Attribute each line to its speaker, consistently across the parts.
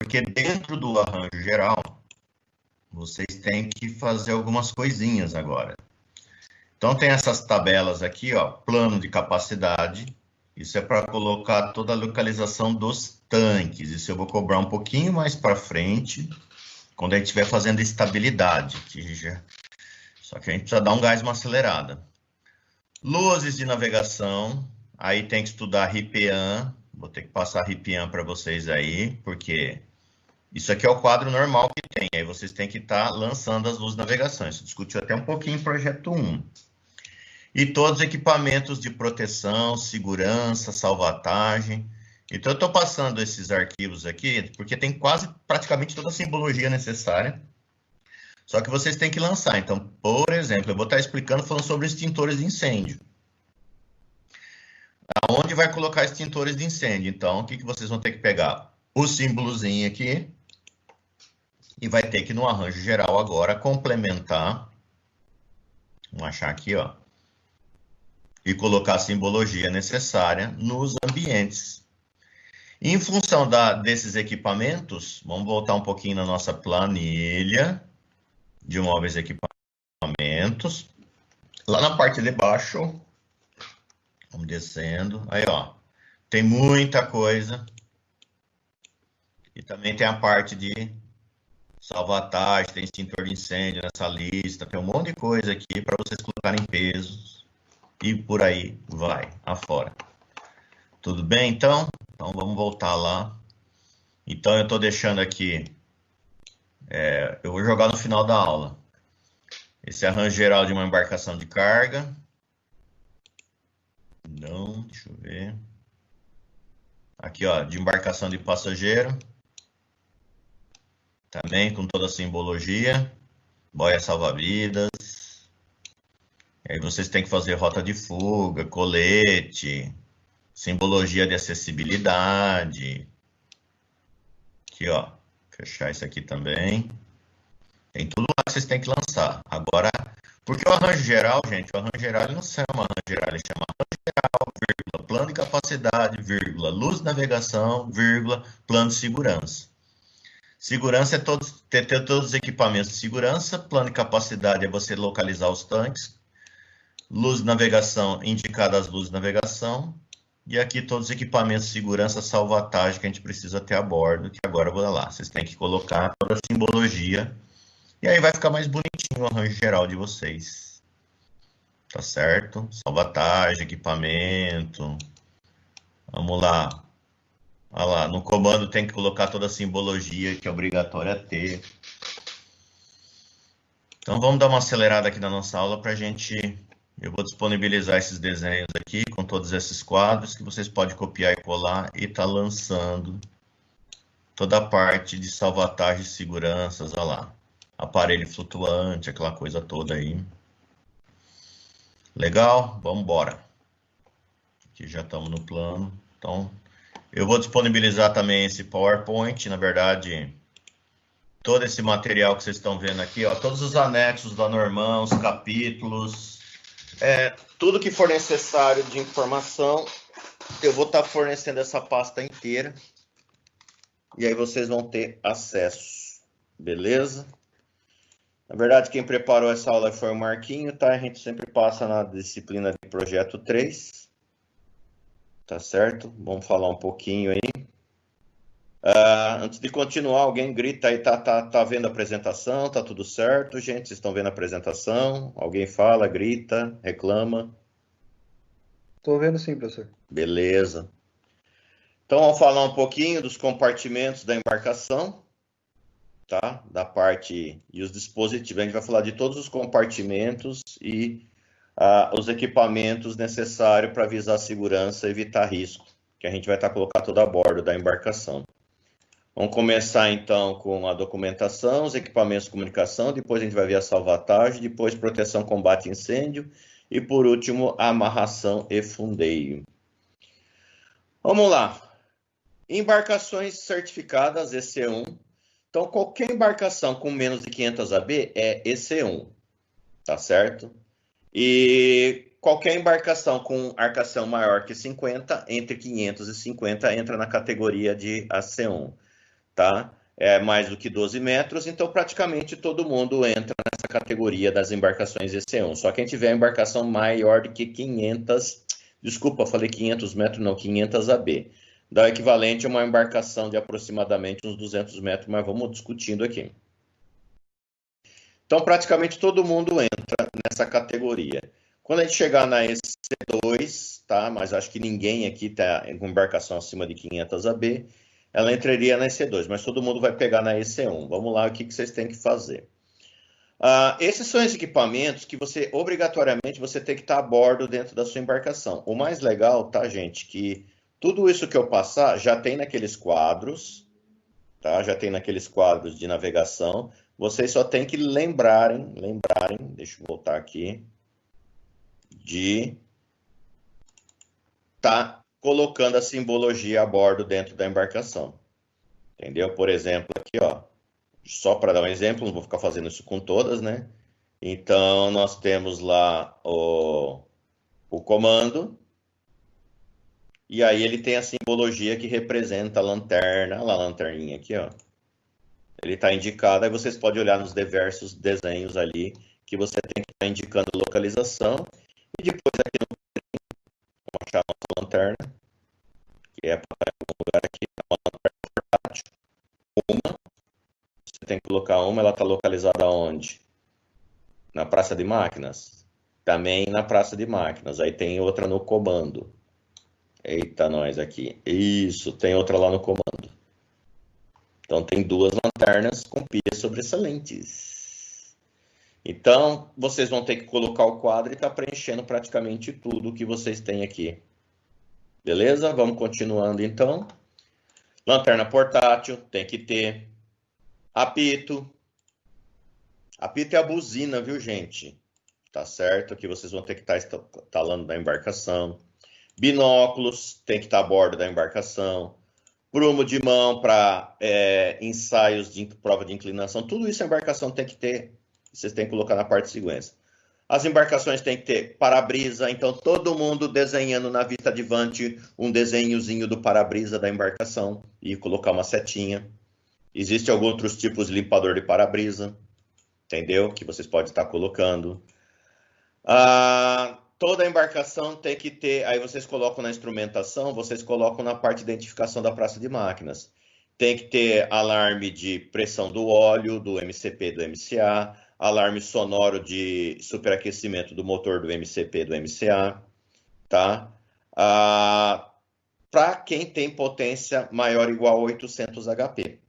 Speaker 1: Porque dentro do arranjo geral, vocês têm que fazer algumas coisinhas agora. Então, tem essas tabelas aqui, ó, plano de capacidade. Isso é para colocar toda a localização dos tanques. Isso eu vou cobrar um pouquinho mais para frente, quando a gente estiver fazendo estabilidade. Só que a gente precisa dar um gás, uma acelerada. Luzes de navegação. Aí tem que estudar RIPAM. Vou ter que passar RIPAM para vocês aí, porque isso aqui é o quadro normal que tem. Aí vocês têm que estar lançando as luzes de navegação. Isso discutiu até um pouquinho em projeto 1. E todos os equipamentos de proteção, segurança, salvatagem. Então, eu estou passando esses arquivos aqui, porque tem praticamente toda a simbologia necessária. Só que vocês têm que lançar. Então, por exemplo, eu vou estar explicando, falando sobre extintores de incêndio. Aonde vai colocar extintores de incêndio? Então, o que vocês vão ter que pegar? O símbolozinho aqui. E vai ter que, no arranjo geral agora, complementar. Vamos achar aqui, ó. E colocar a simbologia necessária nos ambientes. Em função desses equipamentos, vamos voltar um pouquinho na nossa planilha de móveis e equipamentos. Lá na parte de baixo, vamos descendo. Aí, ó, tem muita coisa. E também tem a parte de salvatagem, tem extintor de incêndio nessa lista. Tem um monte de coisa aqui para vocês colocarem pesos. E por aí vai, afora. Tudo bem, então? Então, vamos voltar lá. Então, eu estou deixando aqui... eu vou jogar no final da aula. Esse arranjo geral de uma embarcação de carga. Não, deixa eu ver. Aqui, ó, de embarcação de passageiro. Também com toda a simbologia. Boia salva-vidas. Aí vocês têm que fazer rota de fuga, colete, simbologia de acessibilidade. Aqui, ó, fechar isso aqui também. Tem tudo lá que vocês têm que lançar. Agora, porque o arranjo geral, gente, o arranjo geral ele não se chama arranjo geral, ele chama arranjo geral, vírgula, plano de capacidade, vírgula, luz de navegação, vírgula, plano de segurança. Segurança é ter todos os equipamentos de segurança, plano de capacidade é você localizar os tanques, luz de navegação, indicar as luzes de navegação. E aqui todos os equipamentos de segurança, salvatagem que a gente precisa ter a bordo. Que agora eu vou lá. Vocês têm que colocar toda a simbologia. E aí vai ficar mais bonitinho o arranjo geral de vocês. Tá certo? Salvatagem, equipamento. Vamos lá. Olha lá. No comando tem que colocar toda a simbologia que é obrigatória ter. Então vamos dar uma acelerada aqui na nossa aula para a gente... Eu vou disponibilizar esses desenhos aqui com todos esses quadros que vocês podem copiar e colar e tá lançando toda a parte de salvatagem e seguranças, olha lá. Aparelho flutuante, aquela coisa toda aí. Legal? Vamos embora. Aqui já estamos no plano. Então, eu vou disponibilizar também esse PowerPoint, na verdade, todo esse material que vocês estão vendo aqui, ó, todos os anexos da Norman, os capítulos... tudo que for necessário de informação, eu vou estar fornecendo essa pasta inteira. E aí vocês vão ter acesso. Beleza? Na verdade, quem preparou essa aula foi o Marquinho, tá? A gente sempre passa na disciplina de projeto 3. Tá certo? Vamos falar um pouquinho aí. Antes de continuar, alguém grita aí, tá vendo a apresentação? Tá tudo certo, gente? Vocês estão vendo a apresentação? Alguém fala, grita, reclama?
Speaker 2: Estou vendo sim, professor.
Speaker 1: Beleza. Então, vamos falar um pouquinho dos compartimentos da embarcação, tá? Da parte e os dispositivos. A gente vai falar de todos os compartimentos e os equipamentos necessários para visar a segurança e evitar risco, que a gente vai estar colocando todo a bordo da embarcação. Vamos começar, então, com a documentação, os equipamentos de comunicação, depois a gente vai ver a salvatagem, depois proteção, combate e incêndio, e, por último, a amarração e fundeio. Vamos lá. Embarcações certificadas EC1. Então, qualquer embarcação com menos de 500 AB é EC1, tá certo? E qualquer embarcação com arcação maior que 50, entre 500 e 50, entra na categoria de AC1. Tá?
Speaker 3: é mais do que 12 metros, então praticamente todo mundo entra nessa categoria das embarcações EC1. Só quem tiver embarcação maior do que 500, desculpa, falei 500 metros, não, 500 AB. Dá o equivalente a uma embarcação de aproximadamente uns 200 metros, mas vamos discutindo aqui. Então praticamente todo mundo entra nessa categoria. Quando a gente chegar na EC2, tá? Mas acho que ninguém aqui está com embarcação acima de 500 AB, ela entraria na EC2, mas todo mundo vai pegar na EC1. Vamos lá, o que vocês têm que fazer. Esses são os equipamentos que você, obrigatoriamente, você tem que estar a bordo dentro da sua embarcação. O mais legal, tá, gente, que tudo isso que eu passar já tem naqueles quadros, tá? Já tem naqueles quadros de navegação. Vocês só tem que lembrarem, deixa eu voltar aqui, de tá colocando a simbologia a bordo dentro da embarcação. Entendeu? Por exemplo, aqui, ó, só para dar um exemplo, não vou ficar fazendo isso com todas, né? Então, nós temos lá o comando, e aí ele tem a simbologia que representa a lanterna, olha lá a lanterninha aqui, ó. Ele está indicado, aí vocês podem olhar nos diversos desenhos ali, que você tem que estar indicando localização, e depois aqui no vamos achar a nossa lanterna, que é para algum lugar aqui, uma lanterna portátil. Você tem que colocar uma, ela está localizada onde? Na praça de máquinas? Também na praça de máquinas. Aí tem outra no comando. Eita, nós aqui. Isso, tem outra lá no comando. Então tem duas lanternas com pilhas sobressalentes. Então, vocês vão ter que colocar o quadro e tá preenchendo praticamente tudo que vocês têm aqui. Beleza? Vamos continuando então. Lanterna portátil, tem que ter. Apito. Apito é a buzina, viu, gente? Tá certo? Que vocês vão ter que estar instalando na embarcação. Binóculos, tem que estar a bordo da embarcação. Prumo de mão para ensaios de prova de inclinação. Tudo isso a embarcação tem que ter. Vocês têm que colocar na parte de segurança. As embarcações têm que ter para-brisa. Então, todo mundo desenhando na vista advante um desenhozinho do para-brisa da embarcação e colocar uma setinha. Existem alguns outros tipos de limpador de para-brisa, entendeu? Que vocês podem estar colocando. Toda embarcação tem que ter, aí vocês colocam na instrumentação, vocês colocam na parte de identificação da praça de máquinas. Tem que ter alarme de pressão do óleo, do MCP, do MCA, alarme sonoro de superaquecimento do motor do MCP, do MCA, tá? Para quem tem potência maior ou igual a 800 HP.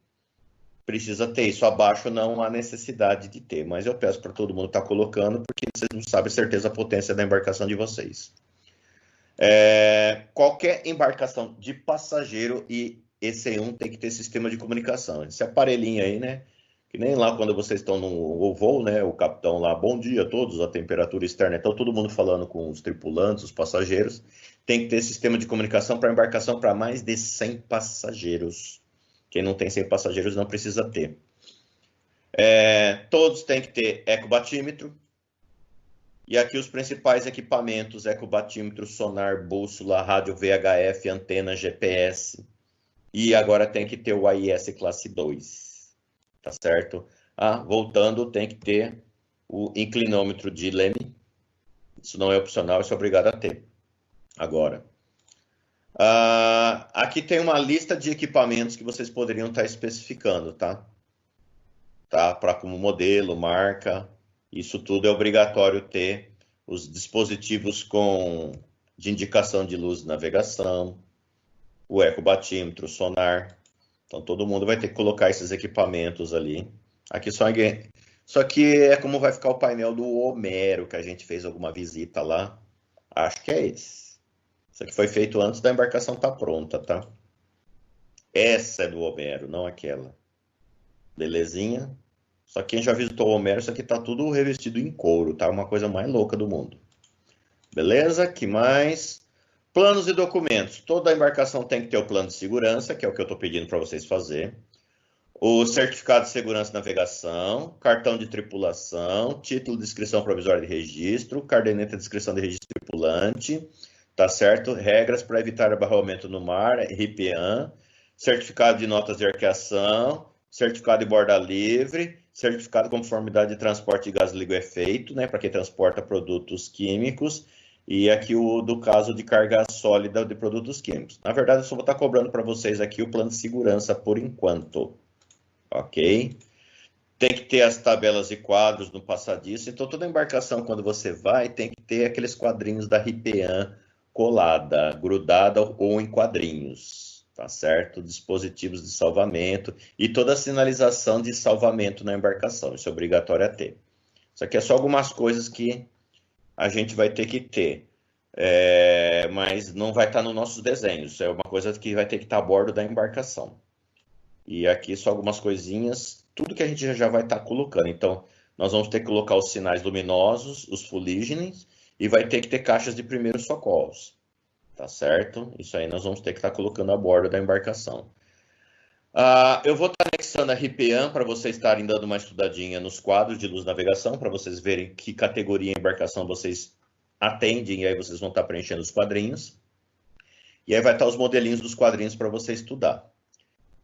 Speaker 3: Precisa ter isso, abaixo não há necessidade de ter, mas eu peço para todo mundo estar colocando, porque vocês não sabem certeza a potência da embarcação de vocês. Qualquer embarcação de passageiro e EC1 tem que ter sistema de comunicação. Esse aparelhinho aí, né? Que nem lá quando vocês estão no voo, né? O capitão lá, bom dia a todos, a temperatura externa, então todo mundo falando com os tripulantes, os passageiros. Tem que ter sistema de comunicação para embarcação para mais de 100 passageiros. Quem não tem 100 passageiros não precisa ter. Todos têm que ter ecobatímetro. E aqui os principais equipamentos: ecobatímetro, sonar, bússola, rádio VHF, antena, GPS. E agora tem que ter o AIS classe 2. Tá certo? Voltando, tem que ter o inclinômetro de Leme. Isso não é opcional, isso é obrigado a ter. Agora. Aqui tem uma lista de equipamentos que vocês poderiam estar especificando, tá? Para como modelo, marca, isso tudo é obrigatório ter. Os dispositivos de indicação de luz de navegação, o ecobatímetro, o sonar. Então todo mundo vai ter que colocar esses equipamentos ali. Aqui só que é como vai ficar o painel do Homero, que a gente fez alguma visita lá. Acho que é esse. Isso aqui foi feito antes da embarcação estar pronta, tá? Essa é do Homero, não aquela. Belezinha? Só que quem já visitou o Homero, isso aqui tá tudo revestido em couro, tá? Uma coisa mais louca do mundo. Beleza? Que mais? Planos e documentos. Toda embarcação tem que ter o plano de segurança, que é o que eu tô pedindo para vocês fazer. O certificado de segurança de navegação, cartão de tripulação, título de inscrição provisória de registro, caderneta de inscrição de registro tripulante, tá certo? Regras para evitar abarroamento no mar, RIPEAN, certificado de notas de arqueação, certificado de borda livre, certificado de conformidade de transporte de gás liquefeito, né, para quem transporta produtos químicos, e aqui o do caso de carga sólida de produtos químicos. Na verdade, eu só vou estar cobrando para vocês aqui o plano de segurança por enquanto, ok? Tem que ter as tabelas e quadros no passadiço, então toda embarcação, quando você vai, tem que ter aqueles quadrinhos da RIPEAN colada, grudada ou em quadrinhos, tá certo? Dispositivos de salvamento e toda a sinalização de salvamento na embarcação, isso é obrigatório a ter. Isso aqui é só algumas coisas que a gente vai ter que ter, mas não vai estar nos nossos desenhos, é uma coisa que vai ter que estar a bordo da embarcação. E aqui só algumas coisinhas, tudo que a gente já vai estar colocando. Então, nós vamos ter que colocar os sinais luminosos, os fuligens, e vai ter que ter caixas de primeiros socorros, tá certo? Isso aí nós vamos ter que estar colocando a bordo da embarcação. Eu vou estar anexando a RIPEAN para vocês estarem dando uma estudadinha nos quadros de luz navegação, para vocês verem que categoria de embarcação vocês atendem, e aí vocês vão estar preenchendo os quadrinhos. E aí vai estar os modelinhos dos quadrinhos para você estudar.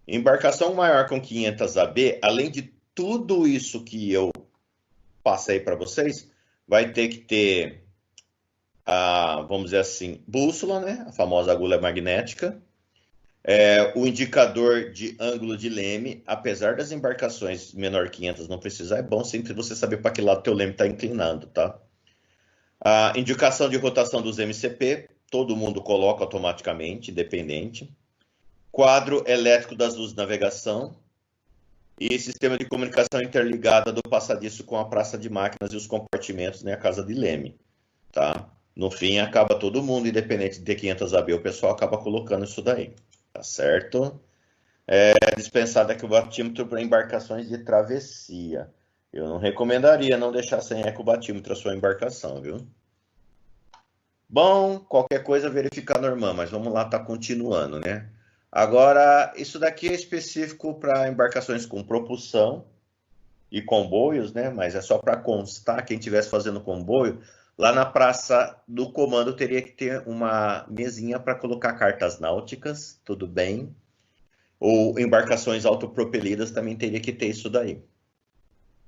Speaker 3: Embarcação maior com 500 AB, além de tudo isso que eu passei para vocês, vai ter que ter, vamos dizer assim, bússola, né? A famosa agulha magnética, o indicador de ângulo de leme, apesar das embarcações menor 500 não precisar, é bom sempre você saber para que lado o teu leme está inclinando, tá? A indicação de rotação dos MCP, todo mundo coloca automaticamente, independente. Quadro elétrico das luzes de navegação e sistema de comunicação interligada do passadiço com a praça de máquinas e os compartimentos, né, a casa de leme, tá? No fim, acaba todo mundo, independente de 500 AB, o pessoal acaba colocando isso daí, tá certo? É dispensado aqui o batímetro para embarcações de travessia. Eu não recomendaria não deixar sem ecobatímetro a sua embarcação, viu? Bom, qualquer coisa verificar normal, mas vamos lá, tá continuando, né? Agora, isso daqui é específico para embarcações com propulsão e comboios, né? Mas é só para constar, quem estivesse fazendo comboio, lá na praça do comando teria que ter uma mesinha para colocar cartas náuticas, tudo bem? Ou embarcações autopropelidas também teria que ter isso daí.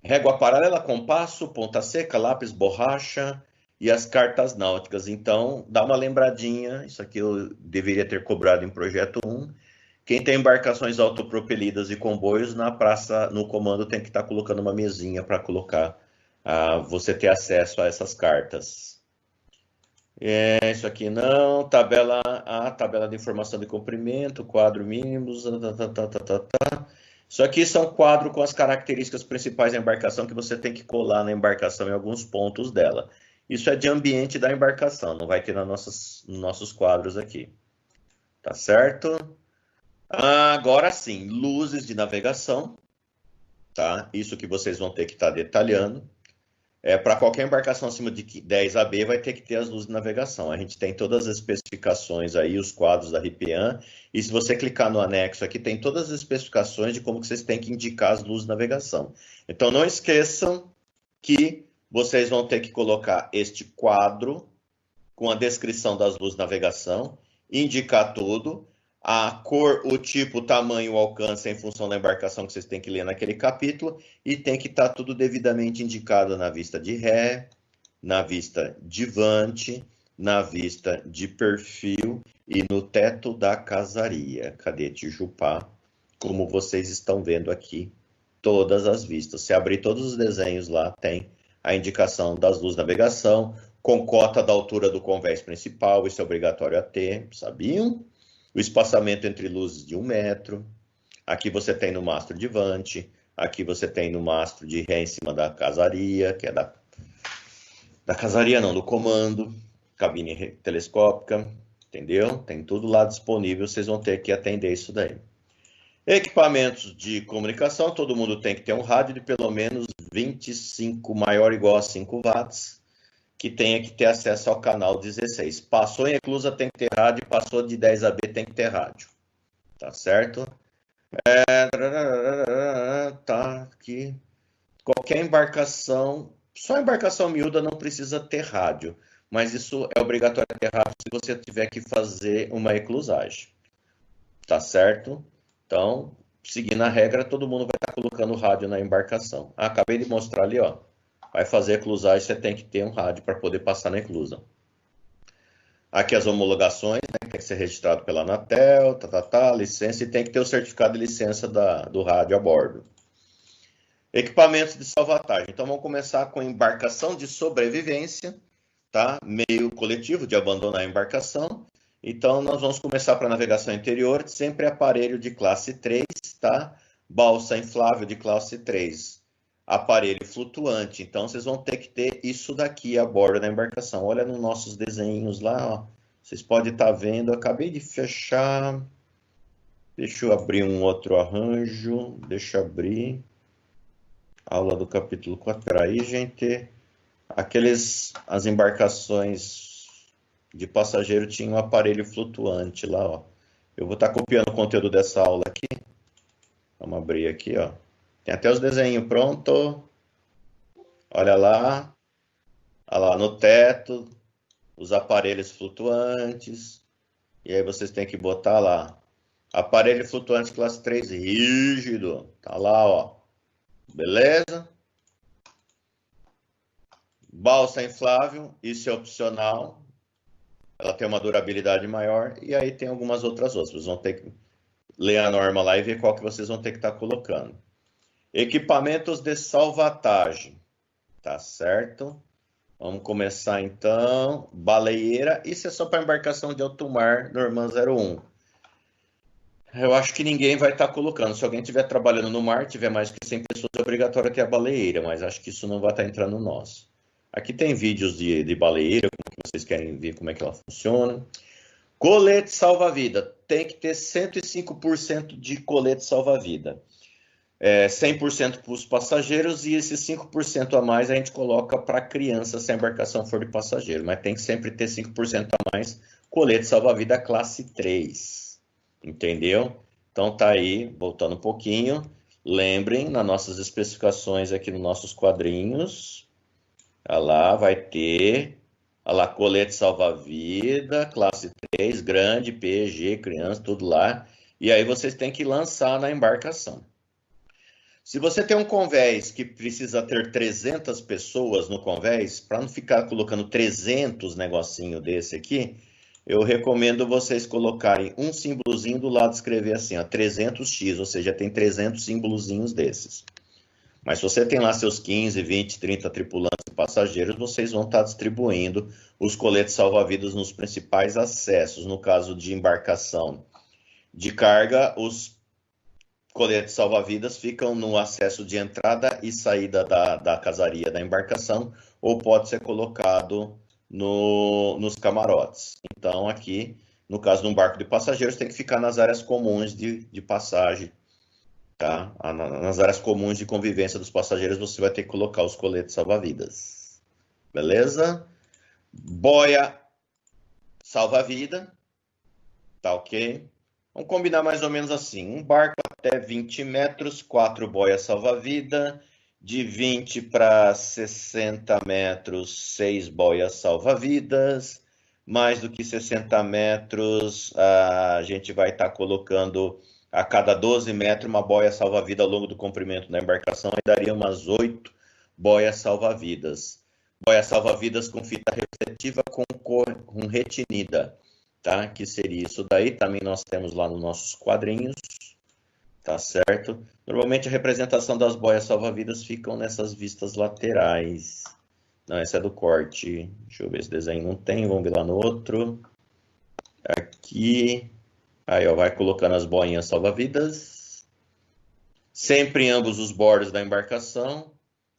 Speaker 3: Régua paralela, compasso, ponta seca, lápis, borracha e as cartas náuticas. Então, dá uma lembradinha, isso aqui eu deveria ter cobrado em projeto 1. Quem tem embarcações autopropelidas e comboios, na praça, no comando, tem que estar colocando uma mesinha para colocar, você ter acesso a essas cartas. Isso aqui não, tabela de informação de comprimento, quadro mínimos, Isso aqui são quadros com as características principais da embarcação que você tem que colar na embarcação em alguns pontos dela. Isso é de ambiente da embarcação, não vai ter nos nossos quadros aqui. Tá certo? Agora sim, luzes de navegação, tá? Isso que vocês vão ter que estar detalhando. Para qualquer embarcação acima de 10 AB vai ter que ter as luzes de navegação. A gente tem todas as especificações aí, os quadros da RIPEAN, e se você clicar no anexo aqui, tem todas as especificações de como que vocês têm que indicar as luzes de navegação. Então não esqueçam que vocês vão ter que colocar este quadro com a descrição das luzes de navegação, indicar tudo, a cor, o tipo, o tamanho, o alcance em função da embarcação que vocês têm que ler naquele capítulo, e tem que estar tudo devidamente indicado na vista de ré, na vista de vante, na vista de perfil e no teto da casaria. Cadê Tijupá? Como vocês estão vendo aqui, todas as vistas. Se abrir todos os desenhos lá, tem a indicação das luzes de navegação, com cota da altura do convés principal, isso é obrigatório a ter, sabiam? O espaçamento entre luzes de 1 metro. Aqui você tem no mastro de vante, aqui você tem no mastro de ré em cima da casaria, que é da casaria não, do comando, cabine telescópica, entendeu? Tem tudo lá disponível, vocês vão ter que atender isso daí. Equipamentos de comunicação, todo mundo tem que ter um rádio de pelo menos 25, maior ou igual a 5 watts, que tenha que ter acesso ao canal 16. Passou em eclusa tem que ter rádio, passou de 10 AB tem que ter rádio. Tá certo? Tá aqui. Qualquer embarcação, só embarcação miúda não precisa ter rádio, mas isso é obrigatório ter rádio se você tiver que fazer uma eclusagem. Tá certo? Então, seguindo a regra, todo mundo vai estar colocando rádio na embarcação. Acabei de mostrar ali, ó. Vai fazer a eclusagem, você tem que ter um rádio para poder passar na eclusa. Aqui as homologações, né, tem que ser registrado pela Anatel, licença, e tem que ter o certificado de licença do rádio a bordo. Equipamentos de salvatagem. Então vamos começar com embarcação de sobrevivência, tá? Meio coletivo de abandonar a embarcação. Então nós vamos começar para navegação interior, sempre aparelho de classe 3, tá? Balsa inflável de classe 3. Aparelho flutuante. Então vocês vão ter que ter isso daqui a bordo da embarcação. Olha nos nossos desenhos lá, ó. Vocês podem estar vendo, eu acabei de fechar. Deixa eu abrir um outro arranjo. Deixa eu abrir. Aula do capítulo 4. Peraí, gente. As embarcações de passageiro tinham um aparelho flutuante lá, ó. Eu vou estar copiando o conteúdo dessa aula aqui. Vamos abrir aqui, ó. Tem até os desenhos pronto. Olha lá. Olha lá no teto. Os aparelhos flutuantes. E aí vocês têm que botar lá. Aparelho flutuante classe 3 rígido. Tá lá, ó. Beleza? Balsa inflável. Isso é opcional. Ela tem uma durabilidade maior. E aí tem algumas outras. Vocês vão ter que ler a norma lá e ver qual que vocês vão ter que estar colocando. Equipamentos de salvatagem, tá certo? Vamos começar então. Baleeira, isso é só para embarcação de alto mar, Norman 01. Eu acho que ninguém vai estar colocando. Se alguém estiver trabalhando no mar, tiver mais que 100 pessoas, é obrigatório ter a baleeira, mas acho que isso não vai estar entrando no nosso. Aqui tem vídeos de baleeira, como que vocês querem ver como é que ela funciona. Colete salva-vida, tem que ter 105% de colete salva-vida. 100% para os passageiros e esses 5% a mais a gente coloca para criança se a embarcação for de passageiro, mas tem que sempre ter 5% a mais colete salva-vida classe 3, entendeu? Então tá aí, voltando um pouquinho, lembrem nas nossas especificações aqui nos nossos quadrinhos, olha lá, vai ter, olha lá, colete salva-vida, classe 3, grande, PG, criança, tudo lá, e aí vocês têm que lançar na embarcação. Se você tem um convés que precisa ter 300 pessoas no convés, para não ficar colocando 300 negocinho desse aqui, eu recomendo vocês colocarem um símbolozinho do lado, escrever assim, ó, 300x, ou seja, tem 300 símbolozinhos desses. Mas se você tem lá seus 15, 20, 30 tripulantes e passageiros, vocês vão estar distribuindo os coletes salva-vidas nos principais acessos. No caso de embarcação de carga, os coletes salva-vidas ficam no acesso de entrada e saída da casaria da embarcação, ou pode ser colocado nos camarotes. Então, aqui, no caso de um barco de passageiros, tem que ficar nas áreas comuns de passagem, tá? Nas áreas comuns de convivência dos passageiros, você vai ter que colocar os coletes salva-vidas. Beleza? Boia salva-vida. Tá ok? Vamos combinar mais ou menos assim, um barco até 20 metros, 4 boias salva-vida, de 20 para 60 metros, 6 boias salva-vidas, mais do que 60 metros, a gente vai estar colocando a cada 12 metros uma boia salva-vida ao longo do comprimento da embarcação, e daria umas 8 boias salva-vidas. Boia salva-vidas com fita refletiva com retinida. Tá? Que seria isso daí, também nós temos lá nos nossos quadrinhos, tá certo? Normalmente a representação das boias salva-vidas ficam nessas vistas laterais. Não, essa é do corte. Deixa eu ver se desenho não tem, vamos ver lá no outro. Aqui, aí ó, vai colocando as boinhas salva-vidas. Sempre em ambos os bordos da embarcação,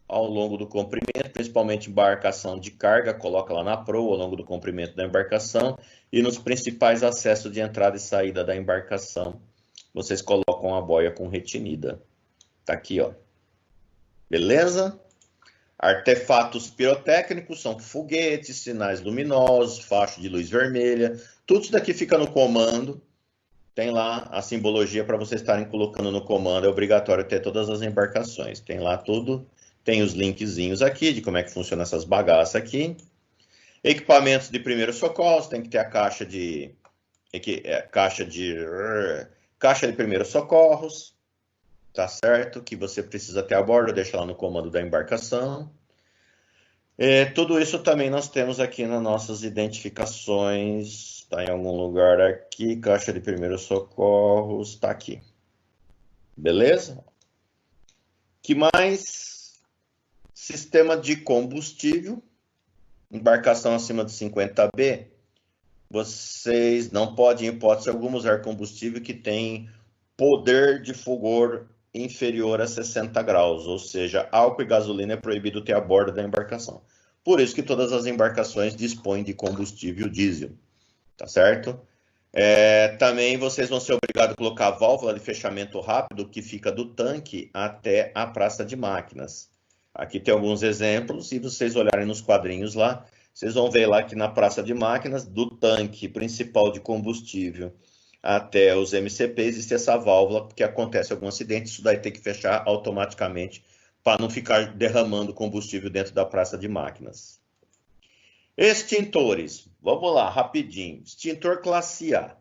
Speaker 3: ao longo do comprimento, principalmente embarcação de carga, coloca lá na proa, ao longo do comprimento da embarcação, e nos principais acessos de entrada e saída da embarcação, vocês colocam a boia com retinida. Tá aqui, ó. Beleza? Artefatos pirotécnicos são foguetes, sinais luminosos, facho de luz vermelha, tudo isso daqui fica no comando. Tem lá a simbologia para vocês estarem colocando no comando, é obrigatório ter todas as embarcações. Tem lá tudo. Tem os linkzinhos aqui de como é que funciona essas bagaças aqui. Equipamentos de primeiros socorros, tem que ter a caixa de primeiros socorros. tá certo? Que você precisa ter a borda, deixa lá no comando da embarcação. Tudo isso também nós temos aqui nas nossas identificações, está em algum lugar aqui, caixa de primeiros socorros, está aqui. Beleza? Que mais? Sistema de combustível, embarcação acima de 50B, vocês não podem, em hipótese alguma, usar combustível que tem poder de fulgor inferior a 60 graus, ou seja, álcool e gasolina é proibido ter a bordo da embarcação. Por isso que todas as embarcações dispõem de combustível diesel, tá certo? Também vocês vão ser obrigados a colocar a válvula de fechamento rápido que fica do tanque até a praça de máquinas. Aqui tem alguns exemplos, se vocês olharem nos quadrinhos lá, vocês vão ver lá que na praça de máquinas, do tanque principal de combustível até os MCP, existe essa válvula, porque acontece algum acidente, isso daí tem que fechar automaticamente para não ficar derramando combustível dentro da praça de máquinas. Extintores, vamos lá, rapidinho. Extintor classe A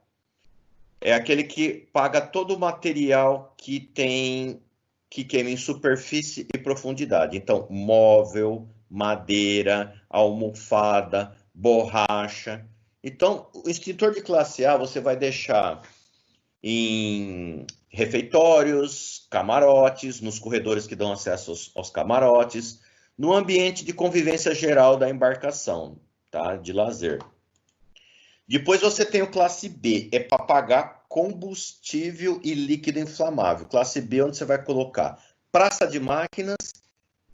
Speaker 3: é aquele que paga todo o material que queima em superfície e profundidade. Então, móvel, madeira, almofada, borracha. Então, o extintor de classe A você vai deixar em refeitórios, camarotes, nos corredores que dão acesso aos camarotes, no ambiente de convivência geral da embarcação, tá? De lazer. Depois você tem o classe B, é para pagar combustível e líquido inflamável. Classe B, onde você vai colocar praça de máquinas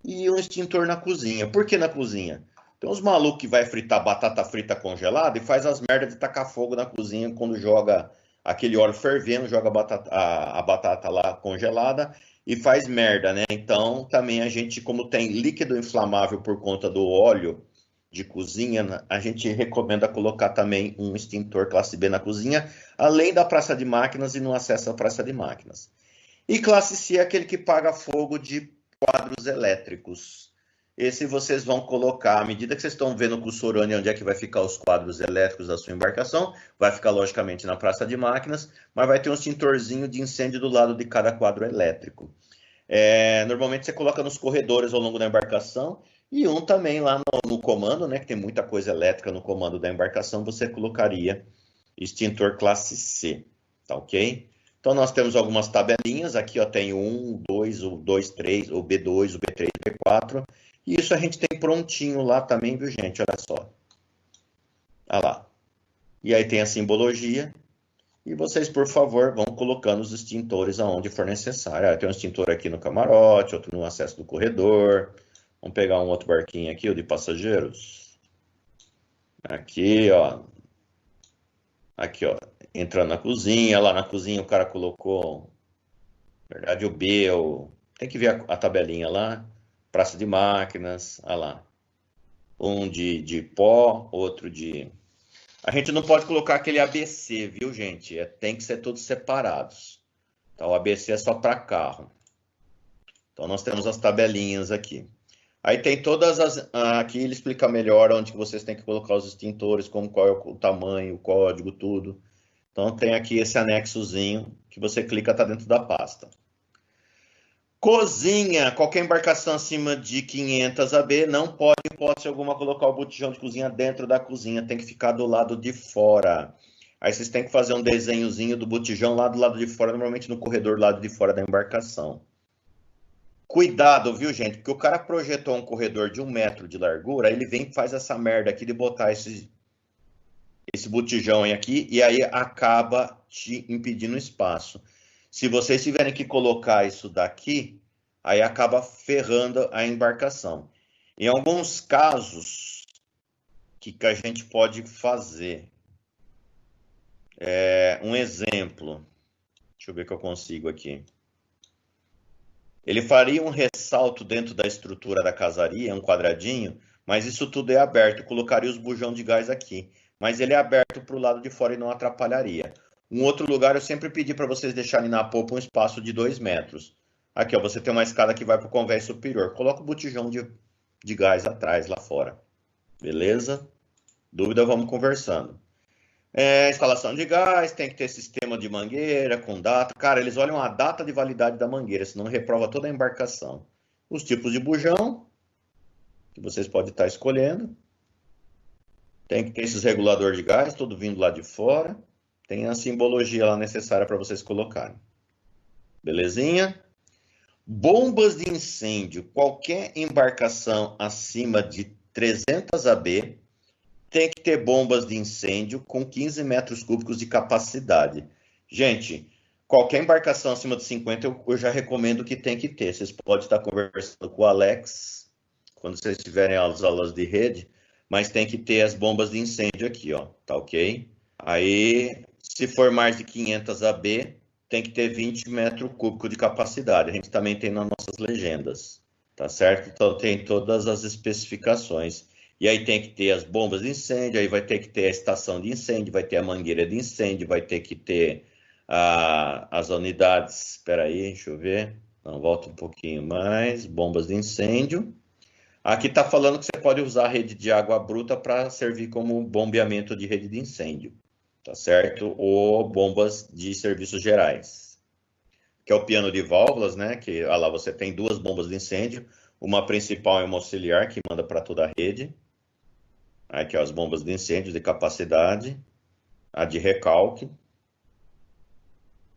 Speaker 3: e um extintor na cozinha. Por que na cozinha? Tem uns malucos que vai fritar batata frita congelada e faz as merdas de tacar fogo na cozinha quando joga aquele óleo fervendo, joga a batata lá congelada e faz merda, né? Então, também a gente, como tem líquido inflamável por conta do óleo de cozinha, a gente recomenda colocar também um extintor classe B na cozinha, além da praça de máquinas e no acesso à praça de máquinas. E classe C é aquele que paga fogo de quadros elétricos. Esse vocês vão colocar, à medida que vocês estão vendo com o Sorani onde é que vai ficar os quadros elétricos da sua embarcação, vai ficar logicamente na praça de máquinas, mas vai ter um extintorzinho de incêndio do lado de cada quadro elétrico. Normalmente você coloca nos corredores ao longo da embarcação e um também lá no comando, né, que tem muita coisa elétrica no comando da embarcação, você colocaria extintor classe C, tá ok? Então nós temos algumas tabelinhas, aqui ó, tem o 1, o 2, o 2, 3, o B2, o B3, o B4, e isso a gente tem prontinho lá também, viu gente? Olha só. Olha lá. E aí tem a simbologia. E vocês, por favor, vão colocando os extintores aonde for necessário. Tem um extintor aqui no camarote, outro no acesso do corredor. Vamos pegar um outro barquinho aqui, o de passageiros. Aqui, ó. Aqui, ó. Entrando na cozinha. Lá na cozinha o cara colocou, na verdade, o B. Tem que ver a tabelinha lá. Praça de máquinas, olha lá. Um de pó, outro de... A gente não pode colocar aquele ABC, viu, gente? Tem que ser todos separados. Então, o ABC é só para carro. Então, nós temos as tabelinhas aqui. Aí tem todas as... Aqui ele explica melhor onde que vocês têm que colocar os extintores, qual é o tamanho, o código, tudo. Então, tem aqui esse anexozinho que você clica, está dentro da pasta. Cozinha, qualquer embarcação acima de 500 AB não pode, em hipótese alguma, colocar o botijão de cozinha dentro da cozinha, tem que ficar do lado de fora. Aí vocês têm que fazer um desenhozinho do botijão lá do lado de fora, normalmente no corredor do lado de fora da embarcação. Cuidado, viu, gente? Porque o cara projetou um corredor de 1 metro de largura, ele vem e faz essa merda aqui de botar esse botijão aqui e aí acaba te impedindo espaço. Se vocês tiverem que colocar isso daqui, aí acaba ferrando a embarcação. Em alguns casos, o que a gente pode fazer? Um exemplo. Deixa eu ver que eu consigo aqui. Ele faria um ressalto dentro da estrutura da casaria, um quadradinho, mas isso tudo é aberto. Eu colocaria os bujão de gás aqui. Mas ele é aberto para o lado de fora e não atrapalharia. Um outro lugar eu sempre pedi para vocês deixarem na popa um espaço de 2 metros. Aqui, ó, você tem uma escada que vai para o convés superior. Coloca o botijão de gás atrás, lá fora. Beleza? Dúvida, vamos conversando. Instalação de gás, tem que ter sistema de mangueira com data. Cara, eles olham a data de validade da mangueira, senão reprova toda a embarcação. Os tipos de bujão, que vocês podem estar escolhendo. Tem que ter esses reguladores de gás, tudo vindo lá de fora. Tem a simbologia lá necessária para vocês colocarem. Belezinha? Bombas de incêndio. Qualquer embarcação acima de 300 AB tem que ter bombas de incêndio com 15 metros cúbicos de capacidade. Gente, qualquer embarcação acima de 50 eu já recomendo que tem que ter. Vocês podem estar conversando com o Alex quando vocês tiverem as aulas de rede, mas tem que ter as bombas de incêndio aqui, ó, tá ok? Aí, se for mais de 500 AB, tem que ter 20 metros cúbicos de capacidade. A gente também tem nas nossas legendas, tá certo? Então tem todas as especificações. E aí tem que ter as bombas de incêndio, aí vai ter que ter a estação de incêndio, vai ter a mangueira de incêndio, vai ter que ter as unidades. Espera aí, deixa eu ver. Não, volta um pouquinho mais. Bombas de incêndio. Aqui está falando que você pode usar a rede de água bruta para servir como bombeamento de rede de incêndio, tá certo? Ou bombas de serviços gerais. Que é o piano de válvulas, né? Que lá você tem duas bombas de incêndio, uma principal e uma auxiliar que manda para toda a rede. Aqui, ó, as bombas de incêndio de capacidade, a de recalque,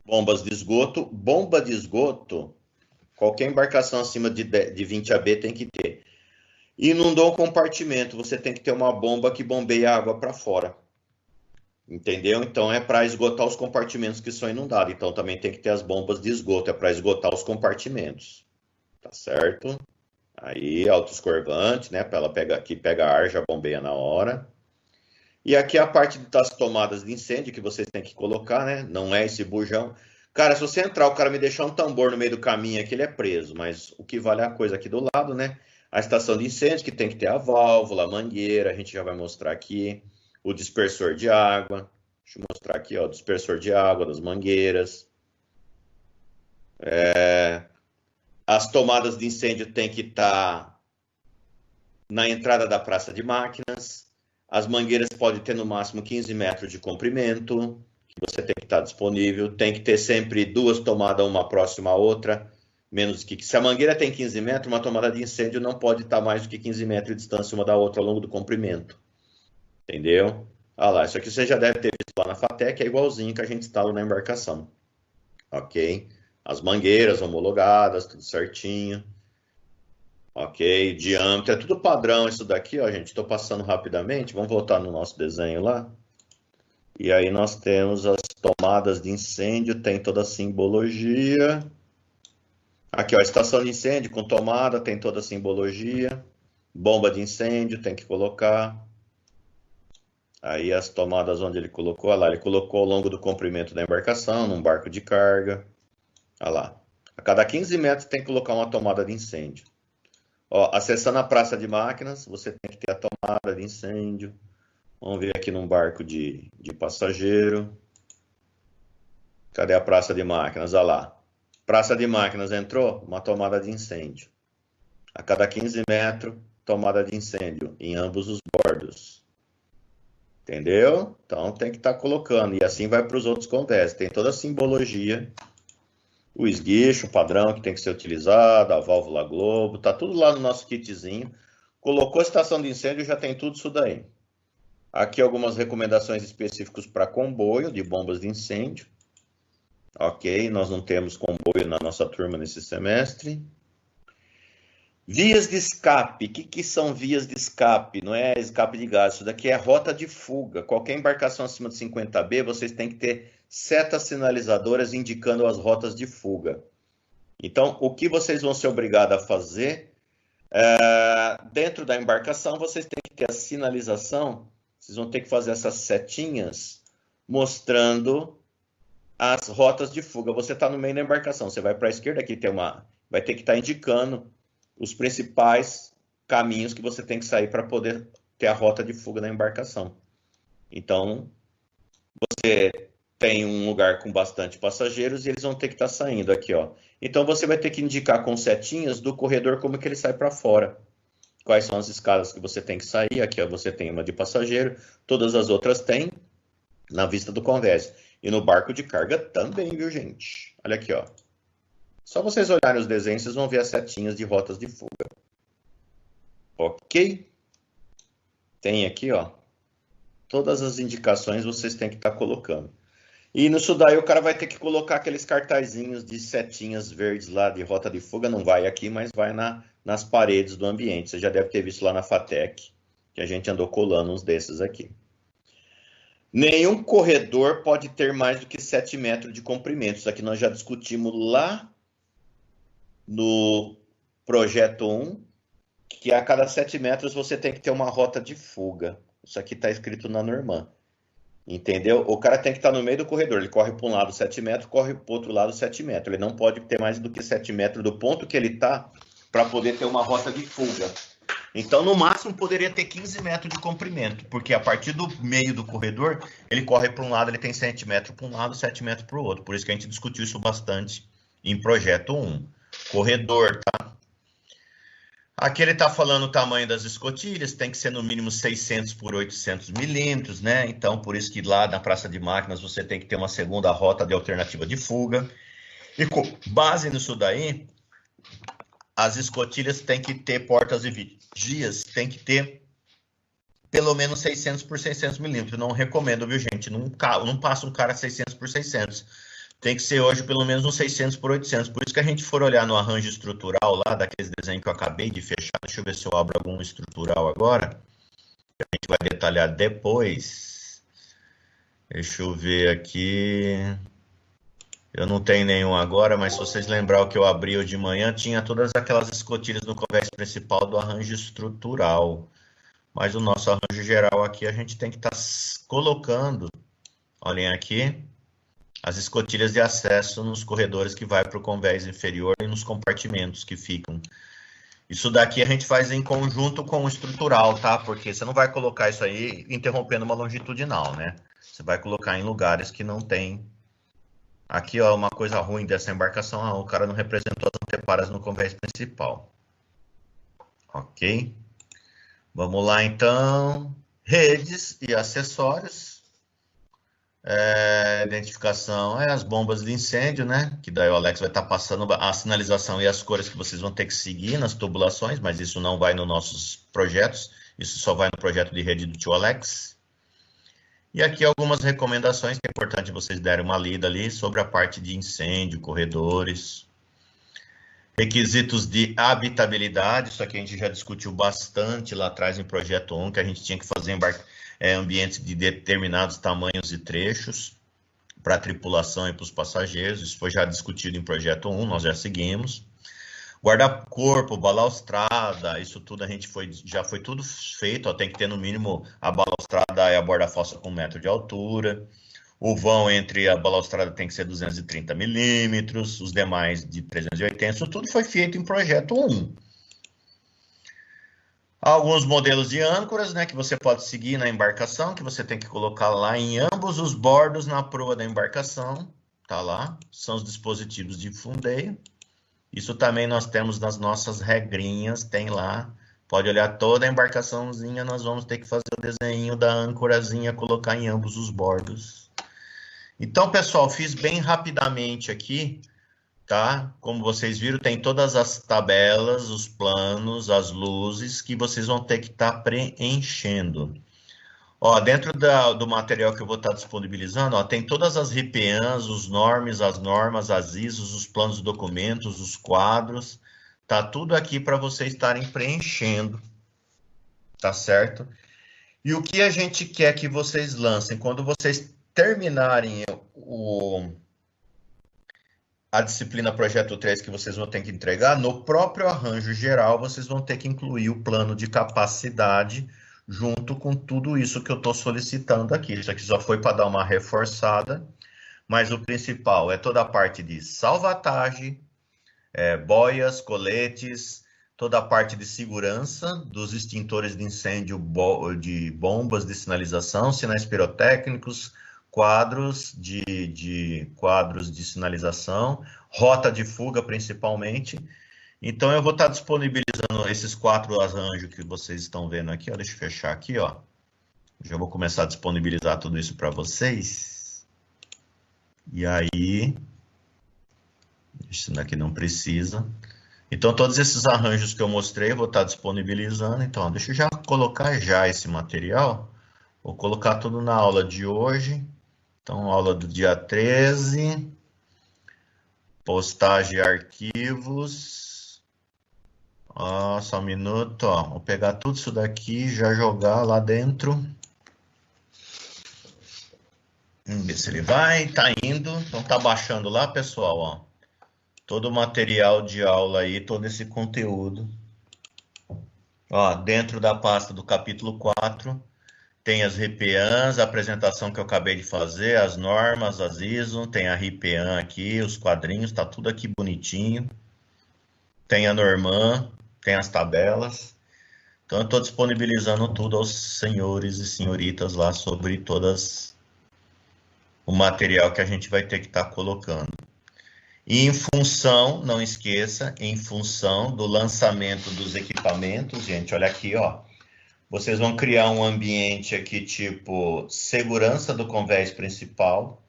Speaker 3: bombas de esgoto. Bomba de esgoto, qualquer embarcação acima de 20 AB tem que ter. Inundou um compartimento, você tem que ter uma bomba que bombeia a água para fora. Entendeu? Então é para esgotar os compartimentos que são inundados. Então também tem que ter as bombas de esgoto, é para esgotar os compartimentos. Tá certo? Aí, autoescorvante, né? Para ela pegar aqui, pega ar, já bombeia na hora. E aqui a parte das tomadas de incêndio que vocês têm que colocar, né? Não é esse bujão. Cara, se você entrar, o cara me deixar um tambor no meio do caminho aqui, ele é preso. Mas o que vale é a coisa aqui do lado, né? A estação de incêndio, que tem que ter a válvula, a mangueira, a gente já vai mostrar aqui. O dispersor de água. Deixa eu mostrar aqui, ó, o dispersor de água, das mangueiras. As tomadas de incêndio tem que estar na entrada da praça de máquinas. As mangueiras podem ter no máximo 15 metros de comprimento, que você tem que estar disponível. Tem que ter sempre duas tomadas, uma próxima à outra. Menos que se a mangueira tem 15 metros, uma tomada de incêndio não pode estar mais do que 15 metros de distância uma da outra ao longo do comprimento. Entendeu? Ah lá, isso aqui você já deve ter visto lá na FATEC, é igualzinho que a gente instala na embarcação. Ok? As mangueiras homologadas, tudo certinho. Ok? Diâmetro, é tudo padrão isso daqui, ó, gente. Estou passando rapidamente. Vamos voltar no nosso desenho lá. E aí nós temos as tomadas de incêndio, tem toda a simbologia. Aqui, ó, estação de incêndio com tomada, tem toda a simbologia. Bomba de incêndio, tem que colocar. Aí as tomadas onde ele colocou, olha lá, ele colocou ao longo do comprimento da embarcação, num barco de carga. Olha lá. A cada 15 metros tem que colocar uma tomada de incêndio. Ó, acessando a praça de máquinas, você tem que ter a tomada de incêndio. Vamos ver aqui num barco de passageiro. Cadê a praça de máquinas? Olha lá. Praça de máquinas entrou, uma tomada de incêndio. A cada 15 metros, tomada de incêndio em ambos os bordos. Entendeu? Então tem que estar colocando. E assim vai para os outros convés. Tem toda a simbologia. O esguicho, o padrão que tem que ser utilizado, a válvula globo, tá tudo lá no nosso kitzinho. Colocou a estação de incêndio, já tem tudo isso daí. Aqui algumas recomendações específicas para comboio de bombas de incêndio. Ok, nós não temos comboio na nossa turma nesse semestre. Vias de escape. O que são vias de escape? Não é escape de gás, isso daqui é rota de fuga. Qualquer embarcação acima de 50B, vocês têm que ter setas sinalizadoras indicando as rotas de fuga. Então, o que vocês vão ser obrigados a fazer, dentro da embarcação, vocês têm que ter a sinalização, vocês vão ter que fazer essas setinhas mostrando as rotas de fuga. Você está no meio da embarcação, você vai para a esquerda, aqui tem vai ter que estar indicando os principais caminhos que você tem que sair para poder ter a rota de fuga da embarcação. Então, você tem um lugar com bastante passageiros e eles vão ter que estar saindo aqui, ó. Então, você vai ter que indicar com setinhas do corredor como que ele sai para fora. Quais são as escadas que você tem que sair. Aqui, ó, você tem uma de passageiro, todas as outras têm. na vista do convés. E no barco de carga também, viu, gente? Olha aqui, ó. Só vocês olharem os desenhos, vocês vão ver as setinhas de rotas de fuga. Ok? Tem aqui, ó. Todas as indicações vocês têm que estar colocando. E nisso daí o cara vai ter que colocar aqueles cartazinhos de setinhas verdes lá de rota de fuga. Não vai aqui, mas vai nas paredes do ambiente. Você já deve ter visto lá na FATEC, que a gente andou colando uns desses aqui. Nenhum corredor pode ter mais do que 7 metros de comprimento. Isso aqui nós já discutimos lá no projeto 1, que a cada 7 metros você tem que ter uma rota de fuga. Isso aqui está escrito na Normand. Entendeu? O cara tem que estar no meio do corredor. Ele corre para um lado 7 metros, corre para o outro lado 7 metros. Ele não pode ter mais do que 7 metros do ponto que ele está para poder ter uma rota de fuga. Então, no máximo, poderia ter 15 metros de comprimento, porque a partir do meio do corredor, ele corre para um lado, ele tem 7 metros para um lado, 7 metros para o outro. Por isso que a gente discutiu isso bastante em projeto 1. Corredor, tá? Aqui ele está falando o tamanho das escotilhas, tem que ser no mínimo 600 por 800 milímetros, né? Então, por isso que lá na praça de máquinas você tem que ter uma segunda rota de alternativa de fuga. E com base nisso daí, as escotilhas têm que ter portas e vigias, tem que ter pelo menos 600 por 600 milímetros. Não recomendo, viu, gente? Não passa um cara 600 por 600. Tem que ser hoje pelo menos uns 600 por 800. Por isso que a gente for olhar no arranjo estrutural lá, daqueles desenhos que eu acabei de fechar. Deixa eu ver se eu abro algum estrutural agora. A gente vai detalhar depois. Deixa eu ver aqui. Eu não tenho nenhum agora, mas se vocês lembrar o que eu abri hoje de manhã, tinha todas aquelas escotilhas no convés principal do arranjo estrutural. Mas o nosso arranjo geral aqui, a gente tem que estar colocando, olhem aqui, as escotilhas de acesso nos corredores que vai para o convés inferior e nos compartimentos que ficam. Isso daqui a gente faz em conjunto com o estrutural, tá? Porque você não vai colocar isso aí interrompendo uma longitudinal, né? Você vai colocar em lugares que não tem. Aqui, ó, uma coisa ruim dessa embarcação, o cara não representou as anteparas no convés principal. Ok? Vamos lá, então. Redes e acessórios. Identificação é as bombas de incêndio, né? Que daí o Alex vai estar passando a sinalização e as cores que vocês vão ter que seguir nas tubulações, mas isso não vai nos nossos projetos, isso só vai no projeto de rede do tio Alex. E aqui algumas recomendações que é importante vocês derem uma lida ali sobre a parte de incêndio, corredores. Requisitos de habitabilidade, isso aqui a gente já discutiu bastante lá atrás em projeto 1, que a gente tinha que fazer ambientes de determinados tamanhos e trechos para a tripulação e para os passageiros. Isso foi já discutido em projeto 1, nós já seguimos. Guarda-corpo, balaustrada, isso tudo já foi tudo feito, ó, tem que ter no mínimo a balaustrada e a borda-fossa com 1 metro de altura. O vão entre a balaustrada tem que ser 230 milímetros, os demais de 380, isso tudo foi feito em projeto 1. Alguns modelos de âncoras, né, que você pode seguir na embarcação, que você tem que colocar lá em ambos os bordos na proa da embarcação, tá lá, são os dispositivos de fundeio. Isso também nós temos nas nossas regrinhas, tem lá, pode olhar toda a embarcaçãozinha, nós vamos ter que fazer o desenho da âncorazinha, colocar em ambos os bordos. Então, pessoal, fiz bem rapidamente aqui, tá? Como vocês viram, tem todas as tabelas, os planos, as luzes que vocês vão ter que estar preenchendo. Ó, dentro do material que eu vou estar disponibilizando, ó, tem todas as RIPEANs, os normes, as normas, as ISOs, os planos de documentos, os quadros, tá tudo aqui para vocês estarem preenchendo, tá certo? E o que a gente quer que vocês lancem, quando vocês terminarem a disciplina Projeto 3 que vocês vão ter que entregar, no próprio arranjo geral, vocês vão ter que incluir o plano de capacidade junto com tudo isso que eu estou solicitando aqui. Isso aqui só foi para dar uma reforçada, mas o principal é toda a parte de salvatagem, boias, coletes, toda a parte de segurança dos extintores de incêndio, de bombas de sinalização, sinais pirotécnicos, quadros de sinalização, rota de fuga principalmente. Então, eu vou estar disponibilizando esses 4 arranjos que vocês estão vendo aqui, ó. Deixa eu fechar aqui, ó.
Speaker 1: Já vou começar a disponibilizar tudo isso para vocês. E aí, isso daqui não precisa. Então, todos esses arranjos que eu mostrei, eu vou estar disponibilizando. Então, deixa eu já colocar já esse material. Vou colocar tudo na aula de hoje. Então, aula do dia 13. Postagem arquivos. Ó, só um minuto, ó. Vou pegar tudo isso daqui e já jogar lá dentro. Vamos ver se ele vai. Tá indo. Então, tá baixando lá, pessoal, ó. Todo o material de aula aí, todo esse conteúdo. Ó, dentro da pasta do capítulo 4, tem as RPANs, a apresentação que eu acabei de fazer, as normas, as ISO, tem a RPAN aqui, os quadrinhos, tá tudo aqui bonitinho. Tem a Norman, tem as tabelas. Então, eu estou disponibilizando tudo aos senhores e senhoritas lá sobre todas o material que a gente vai ter que estar colocando. E em função, não esqueça, em função do lançamento dos equipamentos, gente, olha aqui, ó. Vocês vão criar um ambiente aqui tipo segurança do convés principal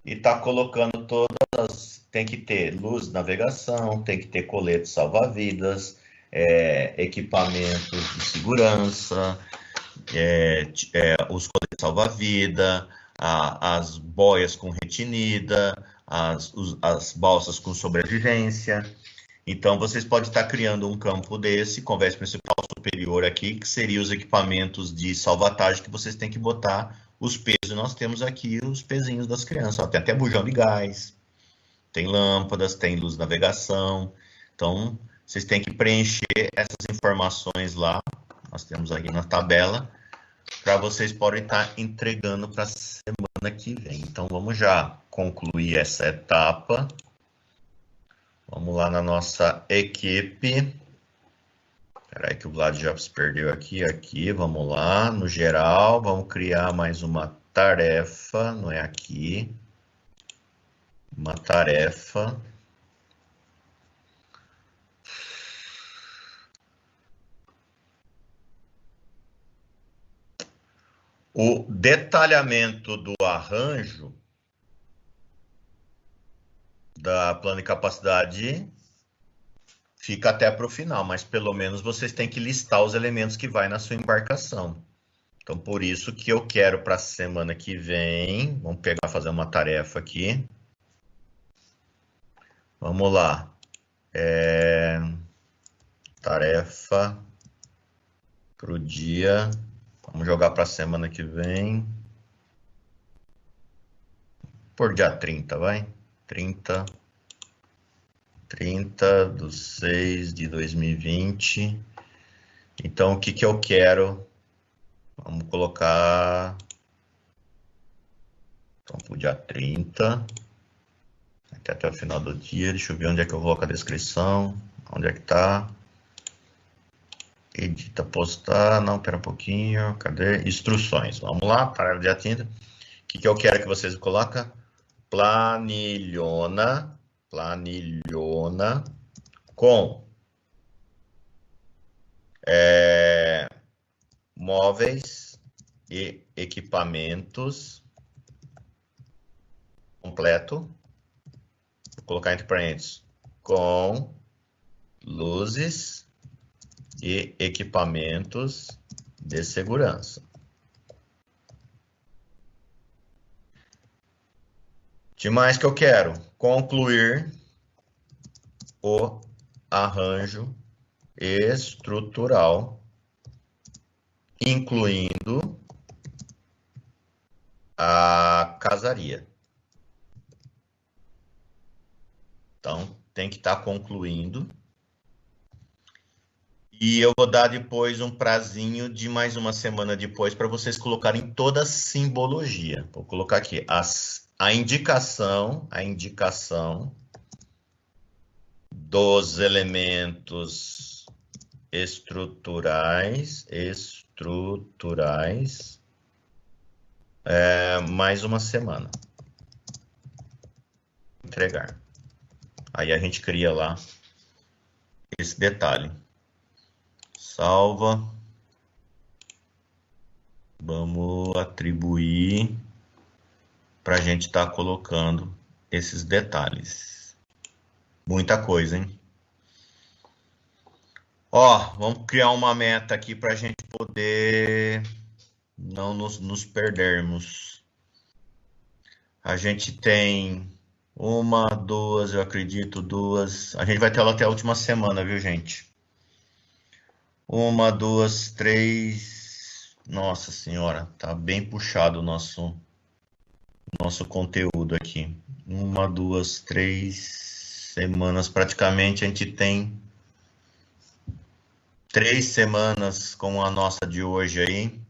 Speaker 1: e tá colocando todas, tem que ter luz de navegação, tem que ter colete salva-vidas, equipamentos de segurança, os coletes salva-vida, as boias com retinida, as balsas com sobrevivência. Então, vocês podem estar criando um campo desse, convés principal superior aqui, que seria os equipamentos de salvatagem que vocês têm que botar os pesos. Nós temos aqui os pezinhos das crianças. Ó, tem até bujão de gás, tem lâmpadas, tem luz de navegação. Então, vocês têm que preencher essas informações lá. Nós temos aqui na tabela, para vocês podem estar entregando para a semana que vem. Então, vamos já concluir essa etapa. Vamos lá na nossa equipe. Espera aí que o Vlad já se perdeu aqui. Vamos lá, no geral, vamos criar mais uma tarefa, não é aqui. Uma tarefa. O detalhamento do arranjo da plano de capacidade fica até para o final, mas pelo menos vocês têm que listar os elementos que vai na sua embarcação. Então, por isso que eu quero para a semana que vem, vamos pegar, fazer uma tarefa aqui. Vamos lá. Tarefa para o dia. Vamos jogar para a semana que vem. Por dia 30, vai? 30/6/2020. Então, o que que eu quero? Vamos colocar... Então, para o dia 30. Até o final do dia. Deixa eu ver onde é que eu coloco a descrição. Onde é que tá? Edita, postar. Não, pera um pouquinho. Cadê? Instruções. Vamos lá, para o dia 30. O que que eu quero que vocês coloquem? Planilhona com móveis e equipamentos completo. Vou colocar entre parênteses com luzes e equipamentos de segurança. Demais que eu quero concluir o arranjo estrutural, incluindo a casaria. Então, tem que estar concluindo. E eu vou dar depois um prazinho de mais uma semana depois para vocês colocarem toda a simbologia. Vou colocar aqui a indicação dos elementos estruturais, mais uma semana. Entregar. Aí a gente cria lá esse detalhe. Salva. Vamos atribuir para a gente estar colocando esses detalhes. Muita coisa, hein? Ó, vamos criar uma meta aqui para a gente poder não nos perdermos. A gente tem uma, duas, eu acredito, duas. A gente vai ter ela até a última semana, viu, gente? Uma, duas, três. Nossa senhora, tá bem puxado o nosso conteúdo aqui. Uma, duas, três semanas. Praticamente a gente tem 3 semanas com a nossa de hoje aí.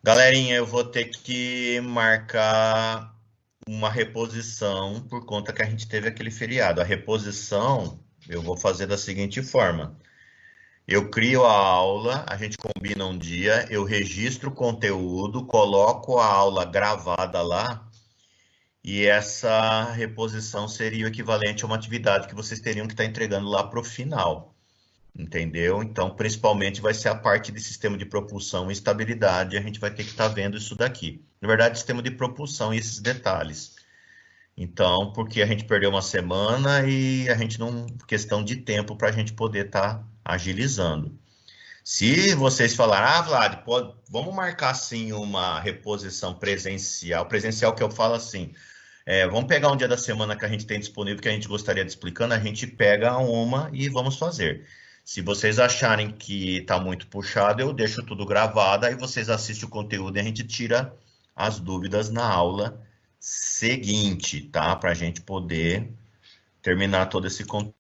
Speaker 1: Galerinha, eu vou ter que marcar uma reposição por conta que a gente teve aquele feriado. A reposição eu vou fazer da seguinte forma. Eu crio a aula, a gente combina um dia, eu registro o conteúdo, coloco a aula gravada lá e essa reposição seria o equivalente a uma atividade que vocês teriam que estar entregando lá para o final. Entendeu? Então, principalmente vai ser a parte de sistema de propulsão e estabilidade, a gente vai ter que estar vendo isso daqui. Na verdade, sistema de propulsão e esses detalhes. Então, porque a gente perdeu uma semana e a gente não... questão de tempo para a gente poder estar agilizando. Se vocês falarem, Vlad, vamos marcar sim uma reposição presencial. Presencial que eu falo assim, vamos pegar um dia da semana que a gente tem disponível, que a gente gostaria de explicando, a gente pega uma e vamos fazer. Se vocês acharem que está muito puxado, eu deixo tudo gravado, aí vocês assistem o conteúdo e a gente tira as dúvidas na aula seguinte, tá? Para a gente poder terminar todo esse conteúdo.